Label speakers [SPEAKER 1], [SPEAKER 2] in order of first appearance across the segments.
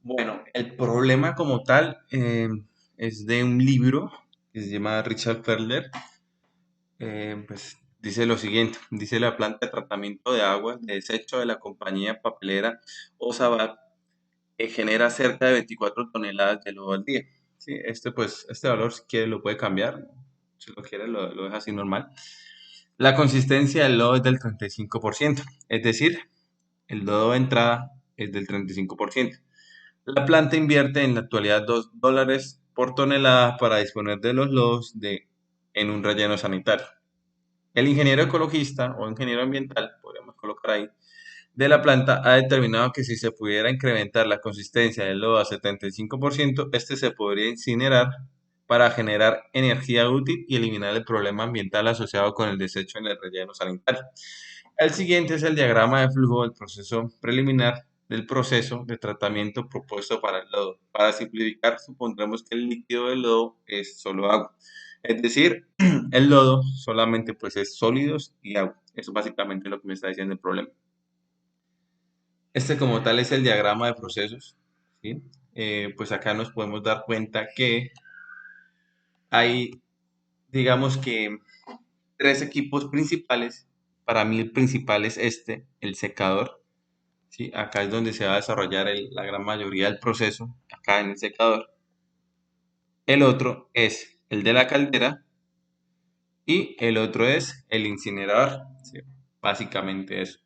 [SPEAKER 1] Bueno, el problema como tal es de un libro que se llama Richard Ferler. Pues dice lo siguiente, dice la planta de tratamiento de aguas de desecho de la compañía papelera Osabat genera cerca de 24 toneladas de lodo al día. Sí, este valor si quiere lo puede cambiar, si lo quiere lo deja así normal. La consistencia del lodo es del 35%, es decir, el lodo de entrada es del 35%. La planta invierte en la actualidad $2 por tonelada para disponer de los lodos en un relleno sanitario. El ingeniero ecologista o ingeniero ambiental, podríamos colocar ahí, de la planta ha determinado que si se pudiera incrementar la consistencia del lodo a 75%, este se podría incinerar para generar energía útil y eliminar el problema ambiental asociado con el desecho en el relleno sanitario. El siguiente es el diagrama de flujo del proceso preliminar del proceso de tratamiento propuesto para el lodo. Para simplificar, supondremos que el líquido del lodo es solo agua. Es decir, el lodo solamente pues es sólidos y agua. Eso es básicamente lo que me está diciendo el problema. Este como tal es el diagrama de procesos, ¿sí? Pues acá nos podemos dar cuenta que hay, digamos que, tres equipos principales. Para mí el principal es el secador, ¿sí? Acá es donde se va a desarrollar la gran mayoría del proceso, acá en el secador. El otro es el de la caldera y el otro es el incinerador, ¿sí? Básicamente eso.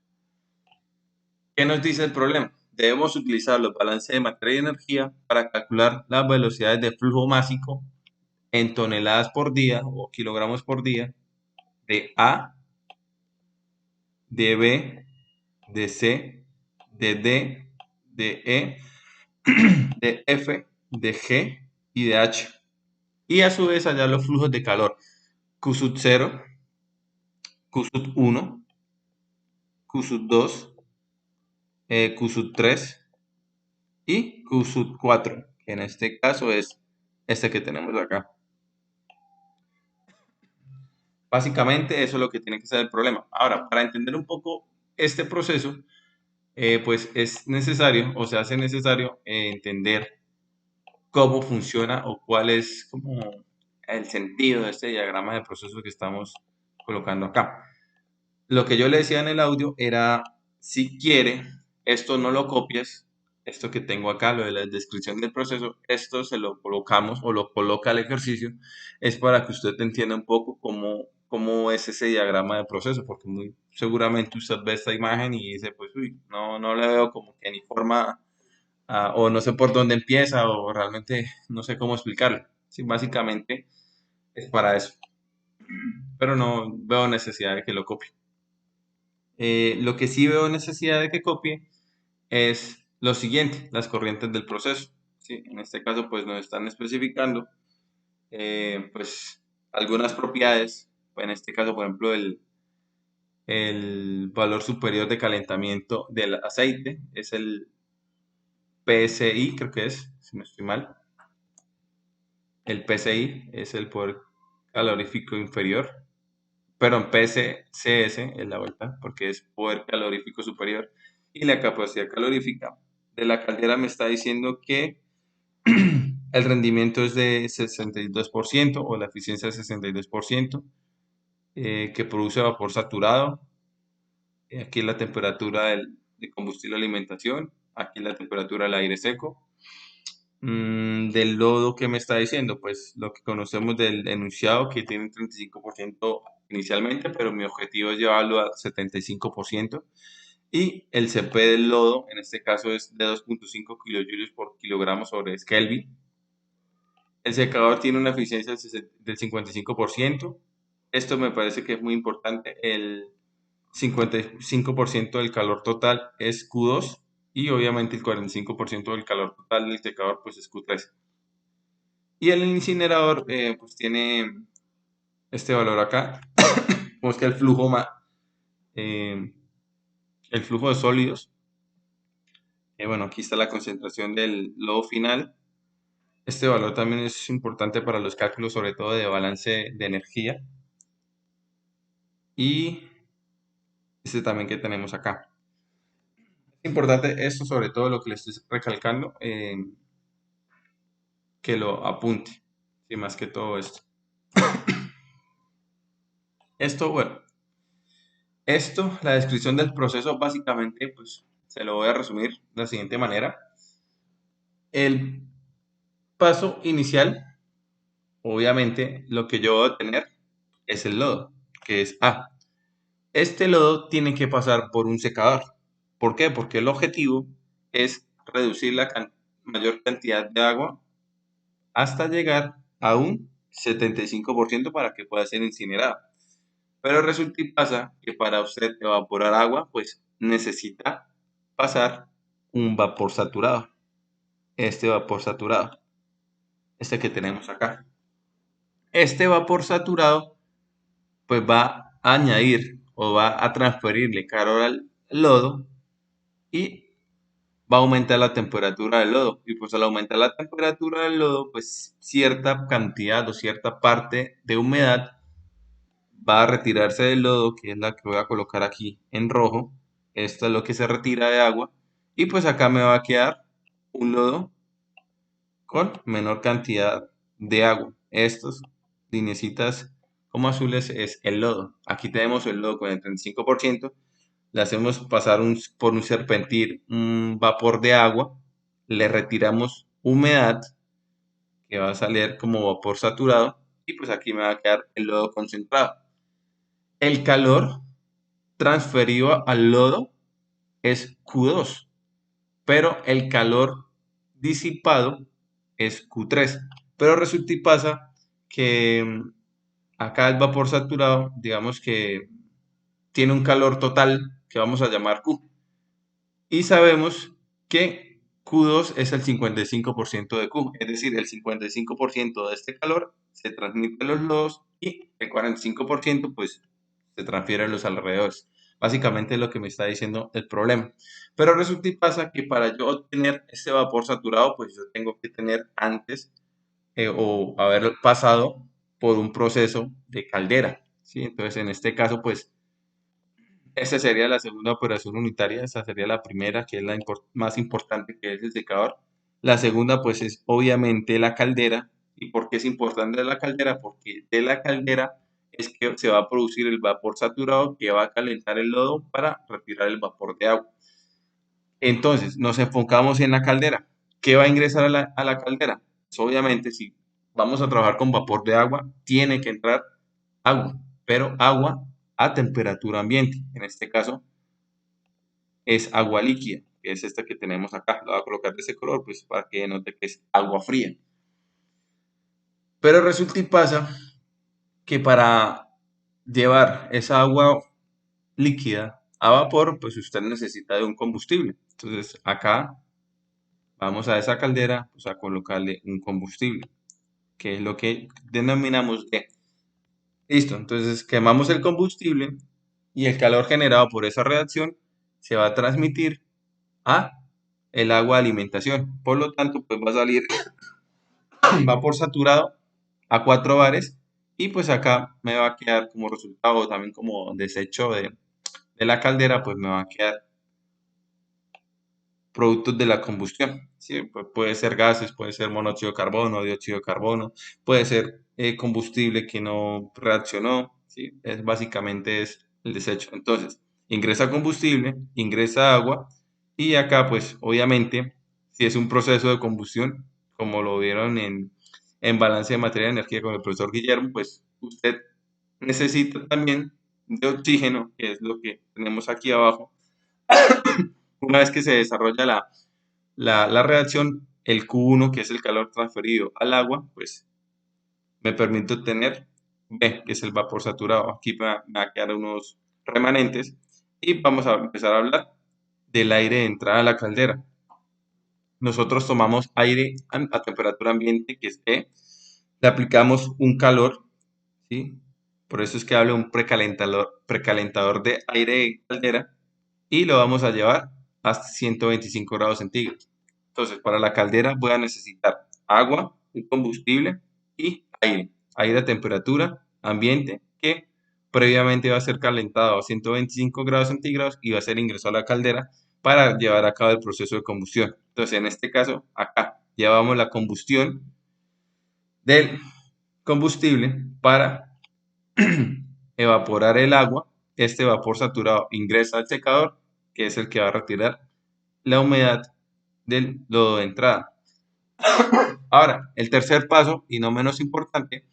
[SPEAKER 1] ¿Qué nos dice el problema? Debemos utilizar los balances de materia y energía para calcular las velocidades de flujo másico en toneladas por día o kilogramos por día de A, de B, de C, de D, de E, de F, de G y de H. Y a su vez hallar los flujos de calor Q sub 0, Q sub 1, Q sub 2, Q sub 3 y Q sub 4, que en este caso es este que tenemos acá. Básicamente eso es lo que tiene que ser el problema. Ahora, para entender un poco este proceso, pues es necesario o se hace necesario entender cómo funciona o cuál es como el sentido de este diagrama de proceso que estamos colocando acá. Lo que yo le decía en el audio era, si quiere, esto no lo copies, esto que tengo acá, lo de la descripción del proceso, esto se lo colocamos o lo coloca al ejercicio, es para que usted entienda un poco cómo es ese diagrama de proceso, porque muy seguramente usted ve esta imagen y dice, pues, uy, no le veo como que ni forma, o no sé por dónde empieza, o realmente no sé cómo explicarlo. Sí, básicamente es para eso, pero no veo necesidad de que lo copie. Lo que sí veo necesidad de que copie es lo siguiente, las corrientes del proceso. ¿Sí? En este caso, pues nos están especificando pues algunas propiedades. En este caso, por ejemplo, el valor superior de calentamiento del aceite es el PSI, creo que es, si no estoy mal. El PSI es el poder calorífico inferior. Perdón, PCS es la vuelta, porque es poder calorífico superior. Y la capacidad calorífica de la caldera me está diciendo que el rendimiento es de 62% o la eficiencia es 62%, que produce vapor saturado. Aquí la temperatura de combustible de alimentación, aquí la temperatura del aire seco. Del lodo que me está diciendo, pues lo que conocemos del enunciado que tiene un 35% inicialmente, pero mi objetivo es llevarlo a 75%. Y el CP del lodo, en este caso es de 2.5 kilojulios por kilogramo sobre Kelvin. El secador tiene una eficiencia del 55%. Esto me parece que es muy importante. El 55% del calor total es Q2 y obviamente el 45% del calor total del secador pues es Q3. Y el incinerador pues tiene este valor acá. Pues que eh, el flujo de sólidos. Bueno, aquí está la concentración del lodo final. Este valor también es importante para los cálculos, sobre todo de balance de energía. Y este también que tenemos acá. Es importante esto, sobre todo lo que le estoy recalcando, que lo apunte, y más que todo esto. Esto, bueno, esto, la descripción del proceso, básicamente, pues se lo voy a resumir de la siguiente manera. El paso inicial, obviamente, lo que yo voy a tener es el lodo, que es A. Este lodo tiene que pasar por un secador. ¿Por qué? Porque el objetivo es reducir la mayor cantidad de agua hasta llegar a un 75% para que pueda ser incinerado. Pero resulta y pasa que para usted evaporar agua, pues necesita pasar un vapor saturado. Este vapor saturado, este que tenemos acá. Este vapor saturado, pues va a añadir o va a transferirle calor al lodo y va a aumentar la temperatura del lodo. Y pues al aumentar la temperatura del lodo, pues cierta cantidad o cierta parte de humedad va a retirarse del lodo, que es la que voy a colocar aquí en rojo. Esto es lo que se retira de agua. Y pues acá me va a quedar un lodo con menor cantidad de agua. Estos linecitas como azules es el lodo. Aquí tenemos el lodo con el 35%. Le hacemos pasar por un serpentil un vapor de agua. Le retiramos humedad, que va a salir como vapor saturado. Y pues aquí me va a quedar el lodo concentrado. El calor transferido al lodo es Q2, pero el calor disipado es Q3. Pero resulta y pasa que acá el vapor saturado, digamos que tiene un calor total que vamos a llamar Q. Y sabemos que Q2 es el 55% de Q, es decir, el 55% de este calor se transmite a los lodos y el 45% pues se transfiere a los alrededores. Básicamente es lo que me está diciendo el problema. Pero resulta y pasa que para yo obtener este vapor saturado, pues yo tengo que tener antes o haber pasado por un proceso de caldera, ¿sí? Entonces, en este caso, pues esa sería la segunda operación unitaria, esa sería la primera, que es la más importante, que es el secador. La segunda, pues, es obviamente la caldera. ¿Y por qué es importante la caldera? Porque de la caldera es que se va a producir el vapor saturado que va a calentar el lodo para retirar el vapor de agua. Entonces, nos enfocamos en la caldera. ¿Qué va a ingresar a la caldera? Pues, obviamente, si vamos a trabajar con vapor de agua, tiene que entrar agua, pero agua a temperatura ambiente. En este caso, es agua líquida, que es esta que tenemos acá. La voy a colocar de ese color, pues para que note que es agua fría. Pero resulta y pasa que para llevar esa agua líquida a vapor, pues usted necesita de un combustible. Entonces acá vamos a esa caldera, pues a colocarle un combustible, que es lo que denominamos de. Listo, entonces quemamos el combustible y el calor generado por esa reacción se va a transmitir a el agua de alimentación. Por lo tanto, pues va a salir vapor saturado a 4 bares y pues acá me va a quedar como resultado también como desecho de la caldera, pues me va a quedar productos de la combustión. ¿Sí? Pues puede ser gases, puede ser monóxido de carbono, dióxido de carbono, puede ser combustible que no reaccionó. ¿Sí? Es, básicamente es el desecho. Entonces, ingresa combustible, ingresa agua y acá pues obviamente si es un proceso de combustión, como lo vieron en balance de materia y energía con el profesor Guillermo, pues usted necesita también de oxígeno, que es lo que tenemos aquí abajo. Una vez que se desarrolla la reacción, el Q1, que es el calor transferido al agua, pues me permite obtener B, que es el vapor saturado. Aquí me va a quedar unos remanentes y vamos a empezar a hablar del aire de entrada a la caldera. Nosotros tomamos aire a temperatura ambiente, que es E, le aplicamos un calor, ¿sí? Por eso es que hablo de un precalentador de aire de caldera y lo vamos a llevar hasta 125 grados centígrados. Entonces, para la caldera voy a necesitar agua, un combustible y aire. Aire a temperatura ambiente que previamente va a ser calentado a 125 grados centígrados y va a ser ingresado a la caldera para llevar a cabo el proceso de combustión. Entonces, en este caso, acá llevamos la combustión del combustible para evaporar el agua. Este vapor saturado ingresa al secador, que es el que va a retirar la humedad del lodo de entrada. Ahora, el tercer paso, y no menos importante,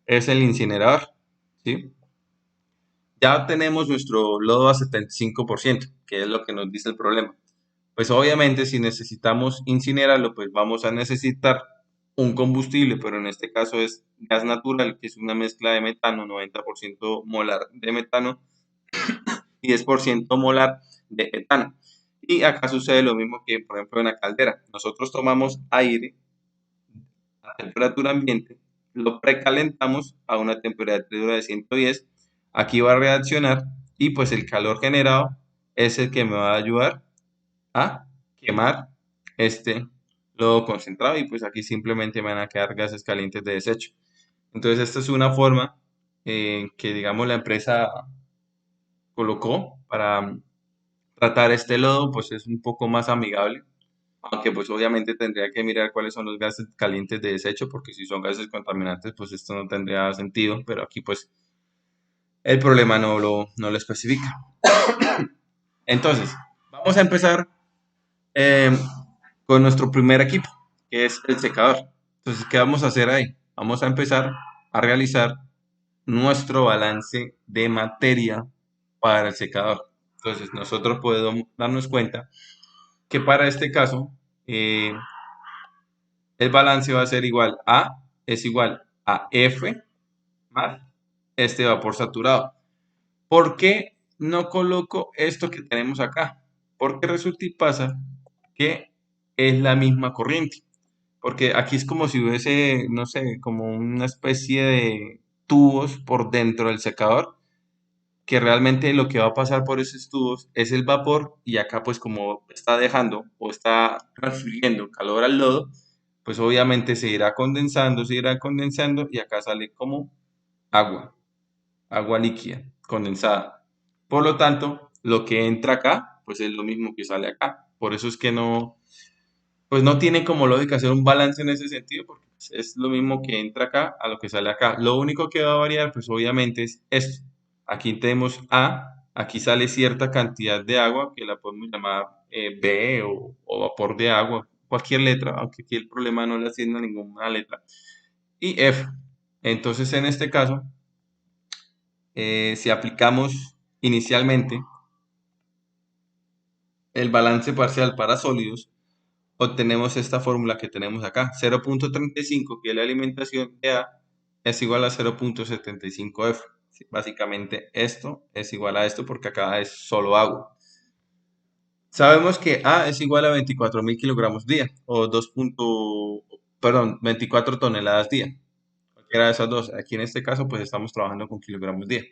[SPEAKER 1] es el incinerador, ¿sí? Ya tenemos nuestro lodo a 75%, que es lo que nos dice el problema. Pues obviamente si necesitamos incinerarlo, pues vamos a necesitar un combustible, pero en este caso es gas natural, que es una mezcla de metano, 90% molar de metano y 10% molar de etano. Y acá sucede lo mismo que, por ejemplo, en la caldera. Nosotros tomamos aire a temperatura ambiente, lo precalentamos a una temperatura de 110, aquí va a reaccionar y pues el calor generado es el que me va a ayudar a quemar este lodo concentrado y pues aquí simplemente me van a quedar gases calientes de desecho. Entonces esta es una forma que digamos la empresa colocó para tratar este lodo, pues es un poco más amigable, aunque pues obviamente tendría que mirar cuáles son los gases calientes de desecho, porque si son gases contaminantes, pues esto no tendría sentido, pero aquí pues el problema no lo especifica. Entonces, vamos a empezar eh, con nuestro primer equipo, que es el secador. Entonces, ¿qué vamos a hacer ahí? Vamos a empezar a realizar nuestro balance de materia para el secador. Entonces, nosotros podemos darnos cuenta que para este caso, el balance va a ser igual a, es igual a F más este vapor saturado. ¿Por qué no coloco esto que tenemos acá? Porque resulta y pasa que es la misma corriente. Porque aquí es como si hubiese, no sé, como una especie de tubos por dentro del secador, que realmente lo que va a pasar por esos tubos es el vapor y acá pues como está dejando o está transfiriendo calor al lodo, pues obviamente se irá condensando y acá sale como agua, agua líquida, condensada. Por lo tanto, lo que entra acá, pues es lo mismo que sale acá. Por eso es que no, pues no tiene como lógica hacer un balance en ese sentido, porque pues, es lo mismo que entra acá a lo que sale acá. Lo único que va a variar, pues obviamente es esto. Aquí tenemos A, aquí sale cierta cantidad de agua, que la podemos llamar B o vapor de agua, cualquier letra, aunque aquí el problema no le asigna ninguna letra. Y F. Entonces, en este caso, si aplicamos inicialmente el balance parcial para sólidos, obtenemos esta fórmula que tenemos acá, 0.35, que es la alimentación de A, es igual a 0.75F. Sí, básicamente esto es igual a esto porque acá es solo agua. Sabemos que A es igual a 24.000 kilogramos día o 24 toneladas día. Cualquiera de esas dos. Aquí en este caso pues estamos trabajando con kilogramos día.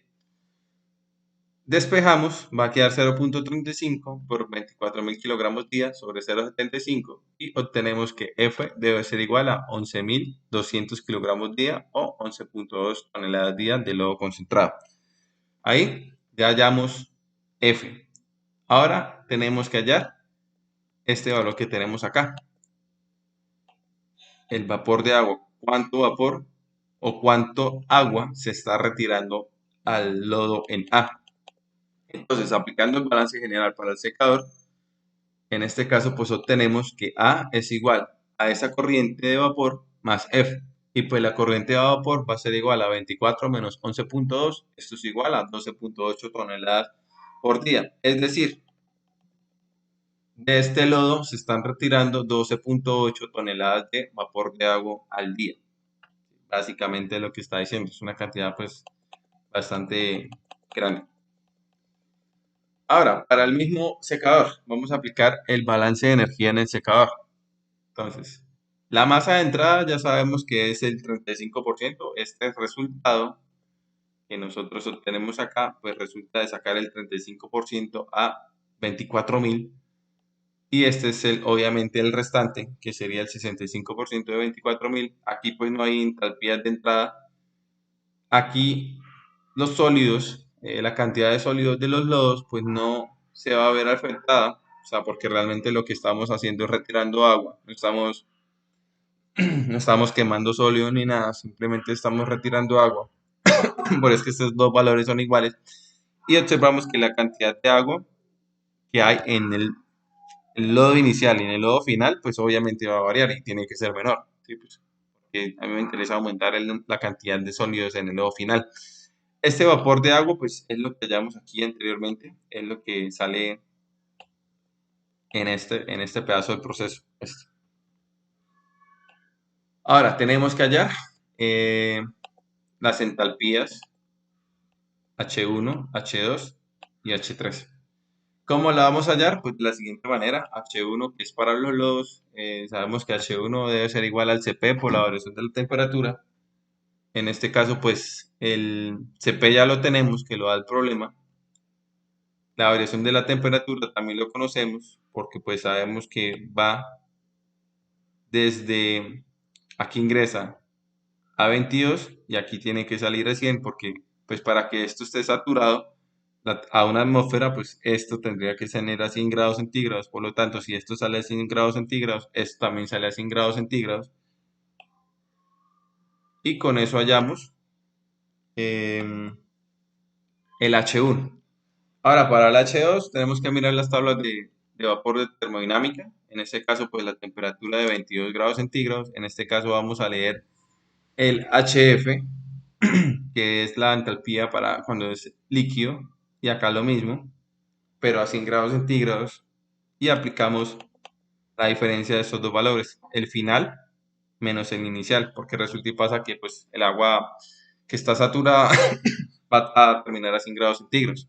[SPEAKER 1] Despejamos, va a quedar 0.35 por 24.000 kilogramos día sobre 0.75 y obtenemos que F debe ser igual a 11.200 kilogramos día o 11.2 toneladas día de lodo concentrado. Ahí ya hallamos F. Ahora tenemos que hallar este valor que tenemos acá, el vapor de agua. ¿Cuánto vapor o cuánto agua se está retirando al lodo en A? Entonces, aplicando el balance general para el secador, en este caso, pues obtenemos que A es igual a esa corriente de vapor más F. Y pues la corriente de vapor va a ser igual a 24 menos 11.2. Esto es igual a 12.8 toneladas por día. Es decir, de este lodo se están retirando 12.8 toneladas de vapor de agua al día. Básicamente lo que está diciendo es una cantidad pues bastante grande. Ahora, para el mismo secador, vamos a aplicar el balance de energía en el secador. Entonces, la masa de entrada ya sabemos que es el 35%. Este resultado que nosotros obtenemos acá, pues resulta de sacar el 35% a 24.000. Y este es obviamente el restante, que sería el 65% de 24.000. Aquí pues no hay entalpías de entrada. Aquí los sólidos, la cantidad de sólidos de los lodos, pues no se va a ver afectada, O sea, porque realmente lo que estamos haciendo es retirando agua, no estamos quemando sólido ni nada, simplemente estamos retirando agua. Por eso es que estos dos valores son iguales. Y observamos que la cantidad de agua que hay en el lodo inicial y en el lodo final, pues obviamente va a variar y tiene que ser menor. ¿Sí? Pues, porque a mí me interesa aumentar la cantidad de sólidos en el lodo final. Este vapor de agua, pues es lo que hallamos aquí anteriormente, es lo que sale en este pedazo del proceso. Ahora, tenemos que hallar eh, las entalpías H1, H2 y H3. ¿Cómo la vamos a hallar? Pues de la siguiente manera, H1 que es para los lodos, sabemos que H1 debe ser igual al Cp por la variación de la temperatura. En este caso, pues el Cp ya lo tenemos, que lo da el problema. La variación de la temperatura también lo conocemos, porque pues sabemos que va desde, aquí ingresa a 22 y aquí tiene que salir a 100 porque pues para que esto esté saturado a una atmósfera pues esto tendría que tener a 100 grados centígrados, por lo tanto si esto sale a 100 grados centígrados esto también sale a 100 grados centígrados y con eso hallamos em, el H1. Ahora para el H2 tenemos que mirar las tablas de vapor de termodinámica, en este caso pues la temperatura de 22 grados centígrados, en este caso vamos a leer el HF que es la entalpía para cuando es líquido, y acá lo mismo, pero a 100 grados centígrados, y aplicamos la diferencia de estos dos valores, el final menos el inicial, porque resulta y pasa que pues, el agua que está saturada va a terminar a 100 grados centígrados.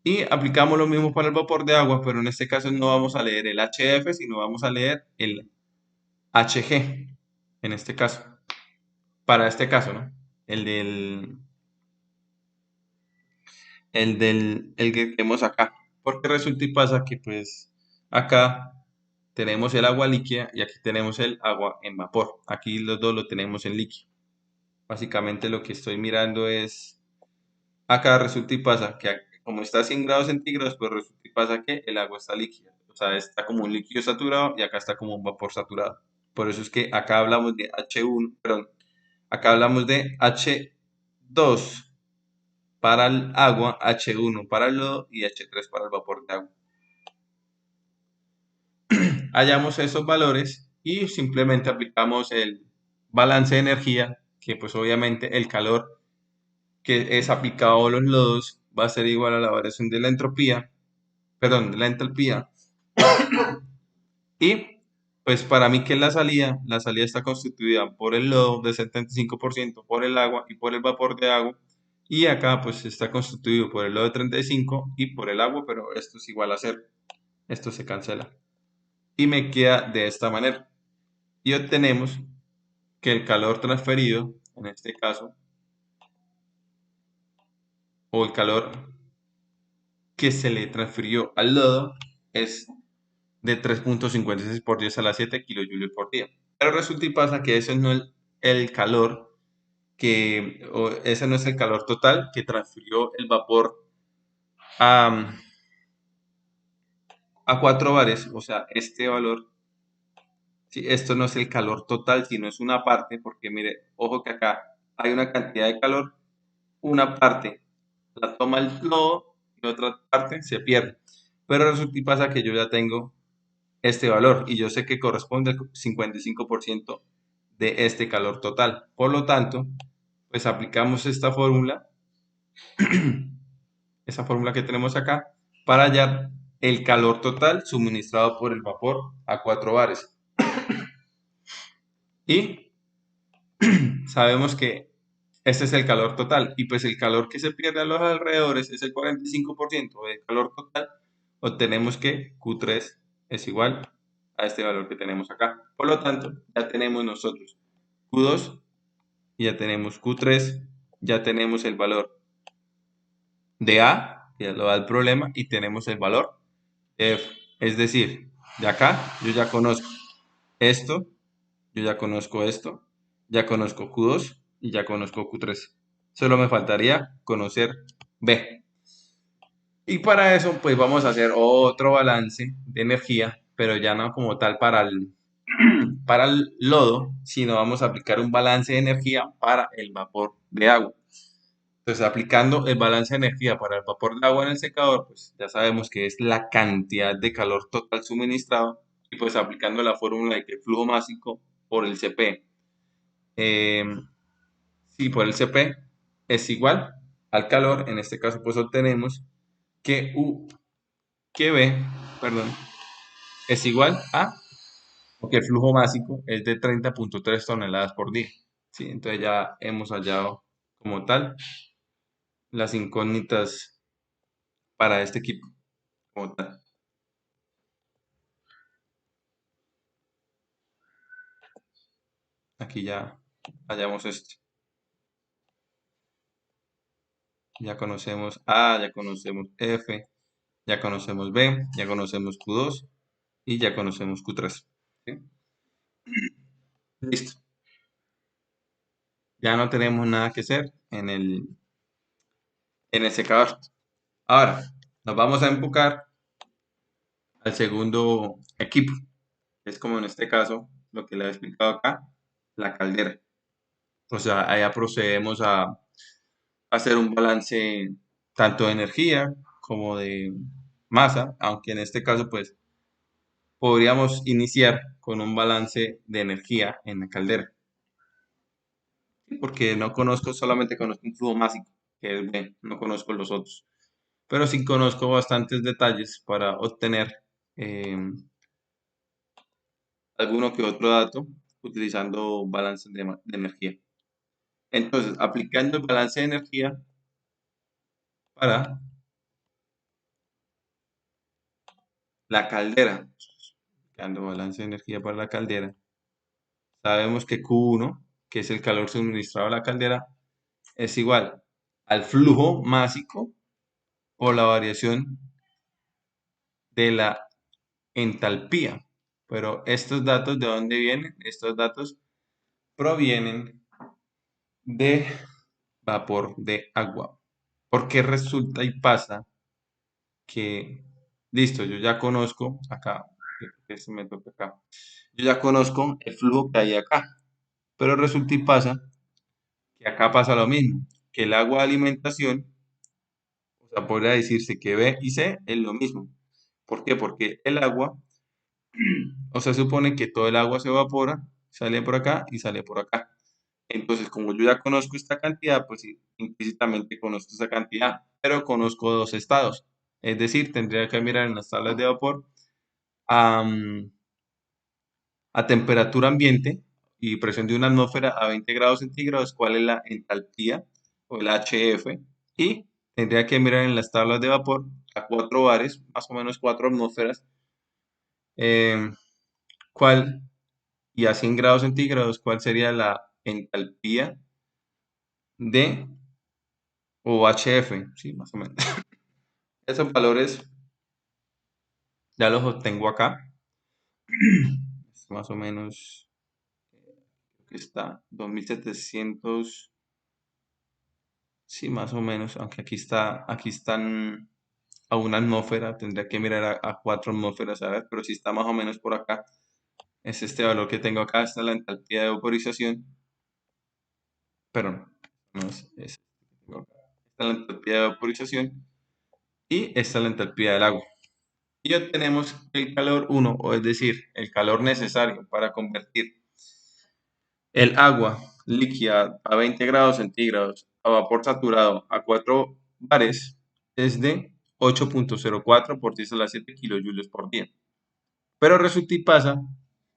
[SPEAKER 1] Y aplicamos lo mismo para el vapor de agua, pero en este caso no vamos a leer el HF, sino vamos a leer el HG, en este caso, para este caso, ¿no? El del, el que tenemos acá. Porque resulta y pasa que pues acá tenemos el agua líquida y aquí tenemos el agua en vapor. Aquí los dos lo tenemos en líquido. Básicamente lo que estoy mirando es, acá resulta y pasa que como está a 100 grados centígrados, pues resulta y pasa que el agua está líquida. O sea, está como un líquido saturado y acá está como un vapor saturado. Por eso es que acá hablamos de H1, perdón, acá hablamos de H2 para el agua, H1 para el lodo y H3 para el vapor de agua. Hallamos esos valores y simplemente aplicamos el balance de energía, que pues obviamente el calor que es aplicado a los lodos va a ser igual a la variación de la entropía, perdón, de la entalpía. Y pues para mí que es la salida está constituida por el lodo de 75%, por el agua y por el vapor de agua. Y acá pues está constituido por el lodo de 35 y por el agua, pero esto es igual a 0. Esto se cancela. Y me queda de esta manera. Y obtenemos que el calor transferido, en este caso, o el calor que se le transfirió al lodo, es de 3.56 por 10 a la 7 kilojoules por día. Pero resulta y pasa que ese no es el calor o ese no es el calor total que transfirió el vapor a, a 4 bares, o sea, este valor, sí, esto no es el calor total, sino es una parte, porque mire, ojo que acá hay una cantidad de calor, una parte la toma el lodo y otra parte se pierde. Pero resulta y pasa que yo ya tengo este valor y yo sé que corresponde al 55% de este calor total. Por lo tanto, pues aplicamos esta fórmula, esa fórmula que tenemos acá, para hallar el calor total suministrado por el vapor a 4 bares. Y sabemos que este es el calor total y pues el calor que se pierde a los alrededores es el 45% del calor total. Obtenemos que Q3 es igual a este valor que tenemos acá. Por lo tanto, ya tenemos nosotros Q2 y ya tenemos Q3, ya tenemos el valor de A, que lo da el problema, y tenemos el valor de F. Es decir, de acá yo ya conozco esto, yo ya conozco esto, ya conozco Q2 y ya conozco Q3. Solo me faltaría conocer B. Y para eso, pues vamos a hacer otro balance de energía, pero ya no como tal para el lodo, sino vamos a aplicar un balance de energía para el vapor de agua. Entonces, aplicando el balance de energía para el vapor de agua en el secador, pues ya sabemos que es la cantidad de calor total suministrado. Y pues aplicando la fórmula de que el flujo másico por el CP, eh, sí, por el CP es igual al calor. En este caso, pues obtenemos que U, que B, perdón, es igual a, porque el flujo másico es de 30,3 toneladas por día. ¿Sí? Entonces ya hemos hallado como tal las incógnitas para este equipo como tal. Aquí ya hallamos esto. Ya conocemos A, ya conocemos F, ya conocemos B, ya conocemos Q2 y ya conocemos Q3. ¿Sí? Listo. Ya no tenemos nada que hacer en el secador. Ahora, nos vamos a enfocar al segundo equipo, que es como en este caso, lo que le he explicado acá, la caldera. O sea, allá procedemos a hacer un balance tanto de energía como de masa, aunque en este caso, pues, podríamos iniciar con un balance de energía en la caldera, ¿sí? Porque no conozco, solamente conozco un flujo másico, que es B, no conozco los otros, pero sí conozco bastantes detalles para obtener eh, alguno que otro dato utilizando balances de energía. Entonces, aplicando el balance de energía para la caldera, aplicando balance de energía para la caldera, sabemos que Q1, que es el calor suministrado a la caldera, es igual al flujo másico por la variación de la entalpía. Pero estos datos, ¿de dónde vienen? Estos datos provienen de vapor de agua. Porque resulta y pasa que, listo, yo ya conozco acá, que se me toca acá, yo ya conozco el flujo que hay acá, pero resulta y pasa que acá pasa lo mismo, que el agua de alimentación, o sea, podría decirse que B y C es lo mismo. ¿Por qué? Porque el agua, o sea, supone que todo el agua se evapora, sale por acá y sale por acá. Entonces, como yo ya conozco esta cantidad, pues sí, implícitamente conozco esta cantidad, pero conozco dos estados. Es decir, tendría que mirar en las tablas de vapor a, a temperatura ambiente y presión de una atmósfera a 20 grados centígrados, cuál es la entalpía o el HF, y tendría que mirar en las tablas de vapor a 4 bares, más o menos 4 atmósferas, eh, cuál, y a 100 grados centígrados, cuál sería la entalpía de o HF, sí, más o menos. Esos valores ya los obtengo acá, más o menos que está 2700. Sí, más o menos, aunque aquí están a una atmósfera, tendría que mirar a 4 atmósferas, ¿sabes? Pero si está más o menos por acá, es este valor que tengo acá, esta es la entalpía de vaporización, pero no es este que tengo acá. Esta es la entalpía de vaporización y esta es la entalpía del agua. Y obtenemos el calor 1, o es decir, el calor necesario para convertir el agua líquida a 20 grados centígrados a vapor saturado a 4 bares es de 8,04 por 10 a la 7 kilojulios por día. Pero resulta y pasa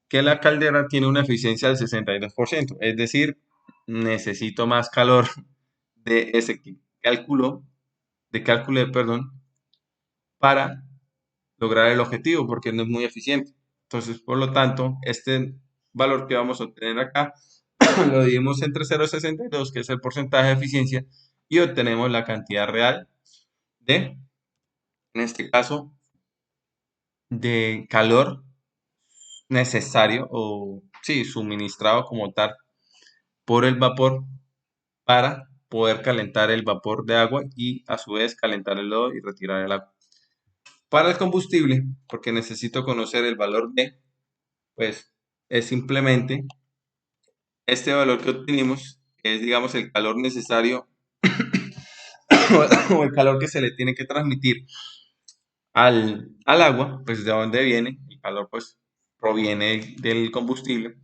[SPEAKER 1] que la caldera tiene una eficiencia del 62%, es decir, necesito más calor de ese cálculo, perdón, para lograr el objetivo, porque no es muy eficiente. Entonces, por lo tanto, este valor que vamos a obtener acá lo dividimos entre 0,62, que es el porcentaje de eficiencia, y obtenemos la cantidad real de, en este caso, de calor necesario o, sí, suministrado como tal por el vapor para poder calentar el vapor de agua y a su vez calentar el lodo y retirar el agua. Para el combustible, porque necesito conocer el valor de, pues es simplemente este valor que obtenimos, que es digamos el calor necesario o el calor que se le tiene que transmitir al agua, pues de dónde viene, el calor pues proviene del combustible,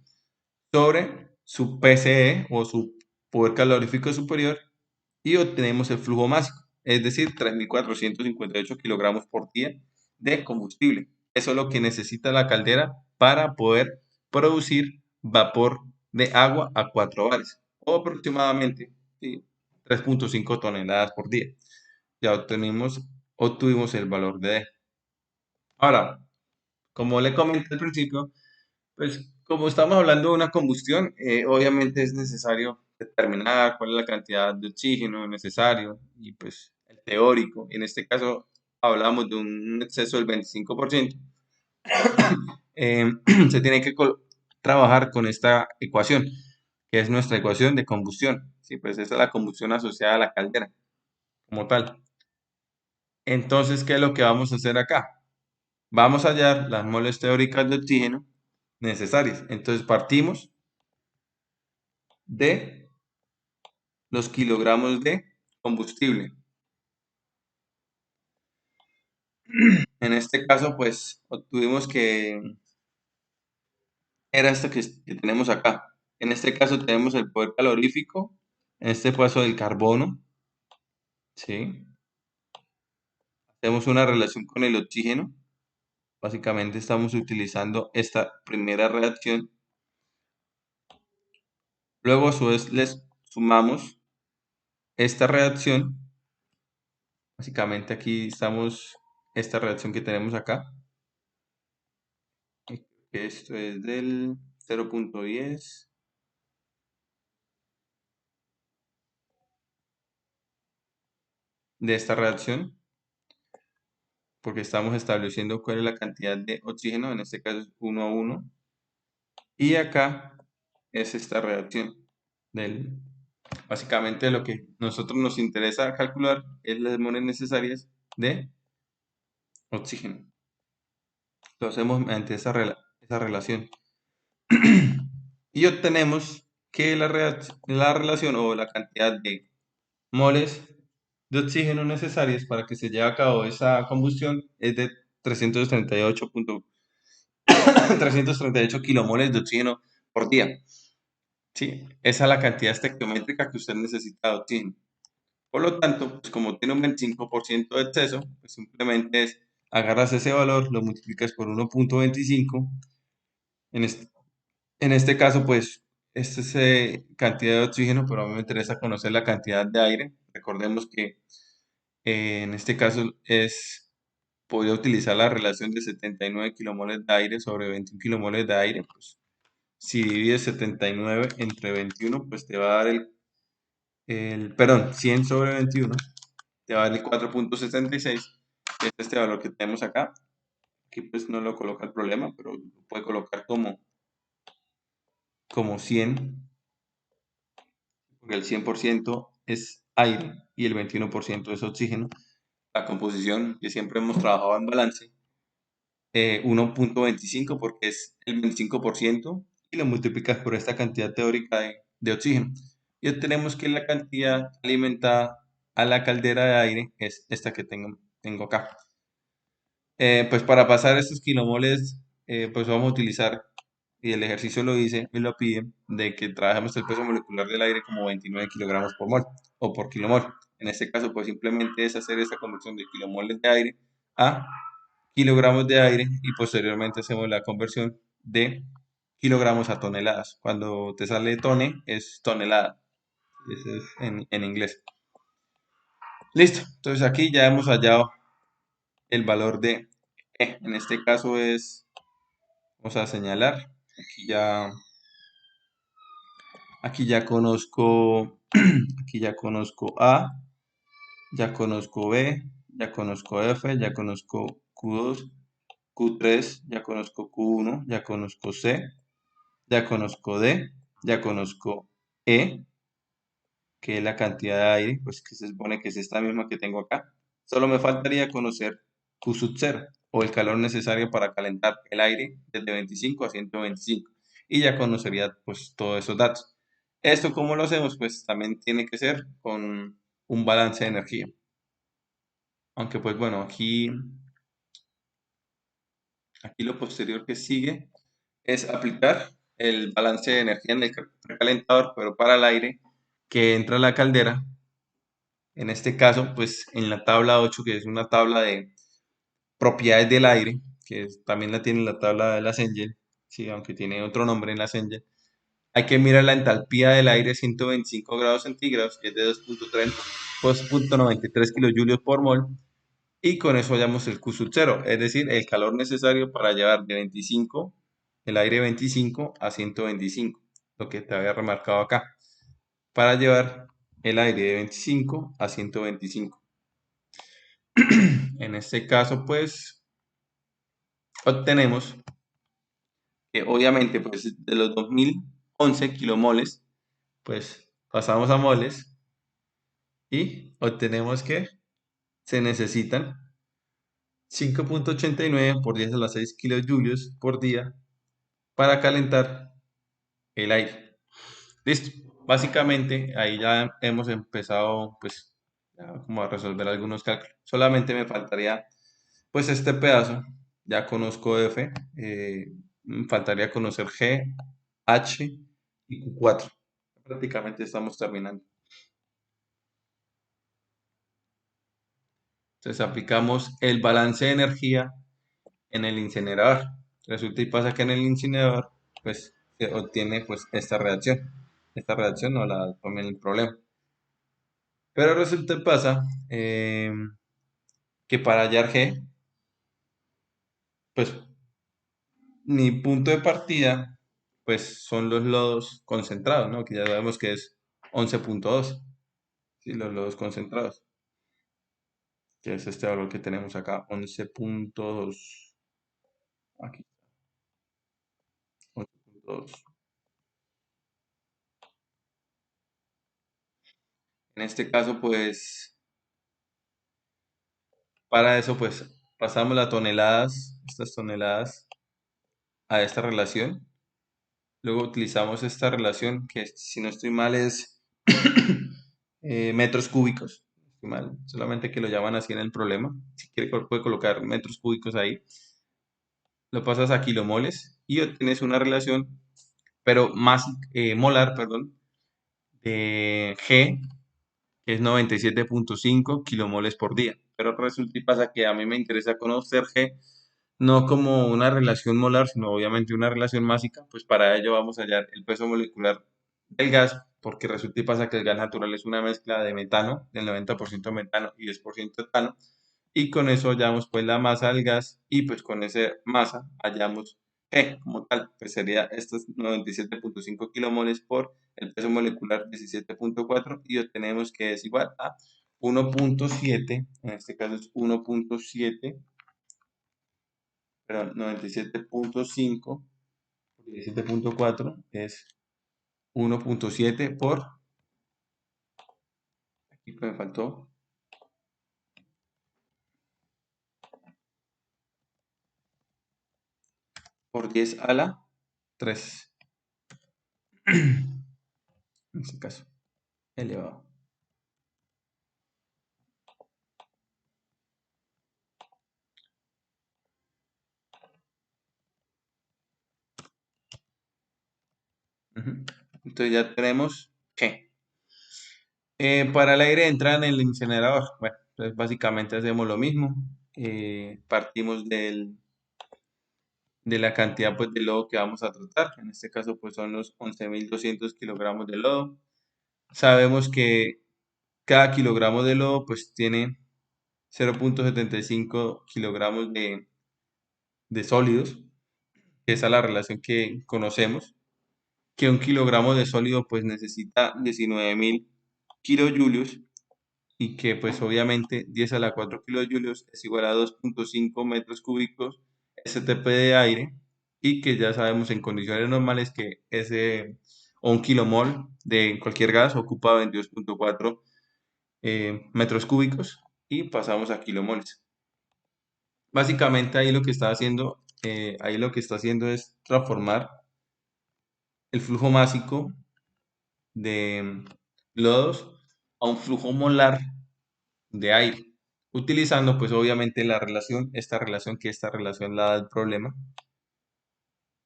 [SPEAKER 1] sobre su PCE o su poder calorífico superior y obtenemos el flujo máximo, es decir, 3.458 kilogramos por día de combustible. Eso es lo que necesita la caldera para poder producir vapor de agua a 4 bares, o aproximadamente sí, 3.5 toneladas por día. Ya obtuvimos el valor de D. Ahora, como le comenté al principio, pues como estamos hablando de una combustión, obviamente es necesario determinar cuál es la cantidad de oxígeno necesario y pues el teórico. En este caso hablamos de un exceso del 25%. eh, Se tiene que trabajar con esta ecuación, que es nuestra ecuación de combustión. Sí, pues esa es la combustión asociada a la caldera como tal. Entonces, ¿qué es lo que vamos a hacer acá? Vamos a hallar las moles teóricas de oxígeno necesarias. Entonces partimos de los kilogramos de combustible. En este caso, pues obtuvimos que era esto que tenemos acá. En este caso tenemos el poder calorífico, en este caso el carbono, ¿sí? Tenemos una relación con el oxígeno. Básicamente estamos utilizando esta primera reacción. Luego a su vez les sumamos esta reacción. Básicamente aquí estamos, esta reacción que tenemos acá. Esto es del 0.10 de esta reacción, porque estamos estableciendo cuál es la cantidad de oxígeno, en este caso es 1 a 1, y acá es esta reacción. Básicamente lo que nosotros nos interesa calcular es las moles necesarias de oxígeno. Lo hacemos mediante esa relación. Y obtenemos que la relación o la cantidad de moles de oxígeno necesarias para que se lleve a cabo esa combustión es de 338 kilomoles de oxígeno por día. ¿Sí? Esa es la cantidad estequiométrica que usted necesita de oxígeno. Por lo tanto, pues como tiene un 25% de exceso, pues simplemente es agarras ese valor, lo multiplicas por 1.25. En este, en este caso, pues, esta es cantidad de oxígeno, pero a mí me interesa conocer la cantidad de aire. Recordemos que en este caso podría utilizar la relación de 79 kilomoles de aire sobre 21 kilomoles de aire. Pues, si divides 79 entre 21, pues te va a dar perdón, 100 sobre 21, te va a dar el 4.76, que es este valor que tenemos acá. Aquí pues no lo coloca el problema, pero lo puede colocar como 100, porque el 100% es aire y el 21% es oxígeno. La composición, que siempre hemos trabajado en balance, 1.25 porque es el 25% y lo multiplicas por esta cantidad teórica de oxígeno. Y obtenemos que la cantidad alimentada a la caldera de aire es esta que tengo acá. Pues para pasar estos kilomoles, pues vamos a utilizar, y el ejercicio lo dice y lo pide, de que trabajemos el peso molecular del aire como 29 kilogramos por mol o por kilomol. En este caso, pues simplemente es hacer esta conversión de kilomoles de aire a kilogramos de aire y posteriormente hacemos la conversión de kilogramos a toneladas. Cuando te sale tone es tonelada. Eso es en inglés. Listo. Entonces aquí ya hemos hallado el valor de E. En este caso vamos a señalar. Aquí ya conozco, aquí ya conozco A, ya conozco B, ya conozco F, ya conozco Q2, Q3, ya conozco Q1, ya conozco C, ya conozco D, ya conozco E, que es la cantidad de aire, pues que se supone que es esta misma que tengo acá. Solo me faltaría conocer Q sub 0 o el calor necesario para calentar el aire desde 25 a 125 y ya conocería pues todos esos datos. ¿Esto cómo lo hacemos? Pues también tiene que ser con un balance de energía. Aunque pues bueno, aquí lo posterior que sigue es aplicar el balance de energía en el precalentador, pero para el aire que entra a la caldera. En este caso, pues en la tabla 8 que es una tabla de propiedades del aire, también la tiene en la tabla de la Engel, sí, aunque tiene otro nombre en la Engel, hay que mirar la entalpía del aire 125 grados centígrados, que es de 2.93 kilojulios por mol, y con eso hallamos el Q sub 0, es decir, el calor necesario para llevar de 25, el aire 25 a 125, lo que te había remarcado acá, para llevar el aire de 25 a 125. En este caso, pues, obtenemos que obviamente, pues, de los 2011 kilomoles, pues, pasamos a moles y obtenemos que se necesitan 5.89 por 10 a la 6 kilojulios por día para calentar el aire. Listo. Básicamente, ahí ya hemos empezado, pues, ya como a resolver algunos cálculos. Solamente me faltaría, pues, este pedazo. Ya conozco F, me faltaría conocer G, H y Q4. Prácticamente estamos terminando. Entonces aplicamos el balance de energía en el incinerador. Resulta y pasa que en el incinerador, pues, se obtiene, pues, esta reacción. Esta reacción no la tomen el problema. Pero resulta y pasa que para hallar G, pues mi punto de partida, pues son los lodos concentrados, ¿no? Que ya sabemos que es 11.2, ¿sí? Los lodos concentrados, que es este valor que tenemos acá, 11.2, aquí, 11.2. En este caso, pues, para eso, pues, pasamos las toneladas, estas toneladas, a esta relación. Luego utilizamos esta relación que, si no estoy mal, es metros cúbicos. No estoy mal, solamente que lo llaman así en el problema. Si quiere, puede colocar metros cúbicos ahí. Lo pasas a kilomoles y obtienes una relación, pero más molar, perdón, de G, que es 97.5 kilomoles por día. Pero resulta y pasa que a mí me interesa conocer G no como una relación molar, sino obviamente una relación másica, pues para ello vamos a hallar el peso molecular del gas, porque resulta y pasa que el gas natural es una mezcla de metano, del 90% metano y 10% etano, y con eso hallamos pues la masa del gas y pues con esa masa hallamos G como tal, pues sería estos 97.5 kilomoles por el peso molecular 17.4 y obtenemos que es igual a 1.7, en este caso es 1.7, perdón, 97.5 por 17.4 es 1.7 aquí me faltó, por 10 a la 3, en este caso, elevado. Entonces ya tenemos que para el aire entra en el incinerador. Bueno, entonces básicamente hacemos lo mismo. Partimos de la cantidad pues, de lodo que vamos a tratar. En este caso pues son los 11.200 kilogramos de lodo. Sabemos que cada kilogramo de lodo pues tiene 0.75 kilogramos de sólidos, que esa es la relación que conocemos, que un kilogramo de sólido pues necesita 19.000 kilojulios y que pues obviamente 10 a la 4 kilojulios es igual a 2.5 metros cúbicos STP de aire y que ya sabemos en condiciones normales que ese o un kilomol de cualquier gas ocupa 22,4 metros cúbicos y pasamos a kilomoles. Básicamente ahí lo que está haciendo es transformar el flujo másico de lodos a un flujo molar de aire, utilizando pues obviamente esta relación la da el problema,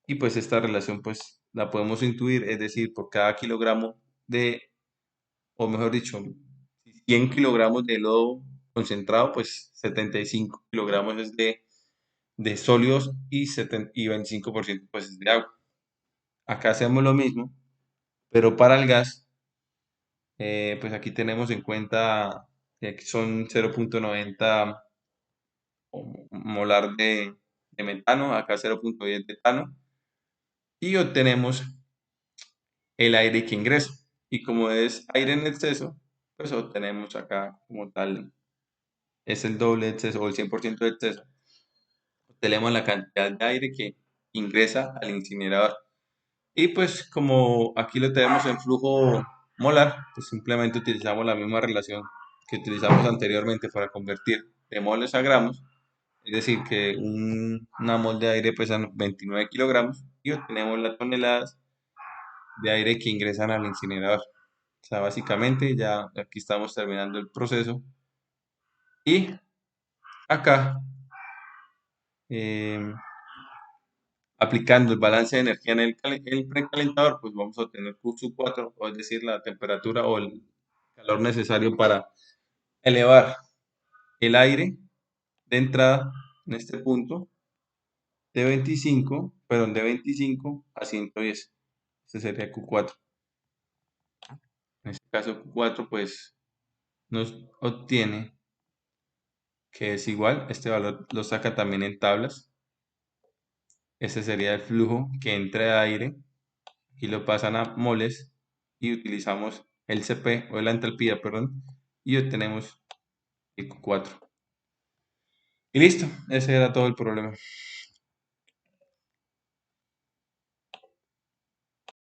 [SPEAKER 1] y pues esta relación pues la podemos intuir, es decir, por cada kilogramo de, o mejor dicho, 100 kilogramos de lodo concentrado, pues 75 kilogramos es de sólidos y 25% pues es de agua. Acá hacemos lo mismo, pero para el gas, pues aquí tenemos en cuenta que aquí son 0,90 molar de metano, acá 0,10 de etano, y obtenemos el aire que ingresa. Y como es aire en exceso, pues obtenemos acá como tal, es el doble de exceso o el 100% de exceso. Obtenemos la cantidad de aire que ingresa al incinerador. Y pues como aquí lo tenemos en flujo molar, pues simplemente utilizamos la misma relación que utilizamos anteriormente para convertir de moles a gramos. Es decir, que una mol de aire pesa 29 kilogramos y obtenemos las toneladas de aire que ingresan al incinerador. O sea, básicamente ya aquí estamos terminando el proceso y acá, eh, aplicando el balance de energía en el precalentador, pues vamos a obtener Q sub 4, o es decir, la temperatura o el calor necesario para elevar el aire de entrada en este punto de 25 a 110. Este sería Q4. En este caso Q4 pues nos obtiene que es igual, este valor lo saca también en tablas. Ese sería el flujo que entra de aire y lo pasan a moles y utilizamos el CP o la entalpía, perdón, y obtenemos el Q4. Y listo, ese era todo el problema.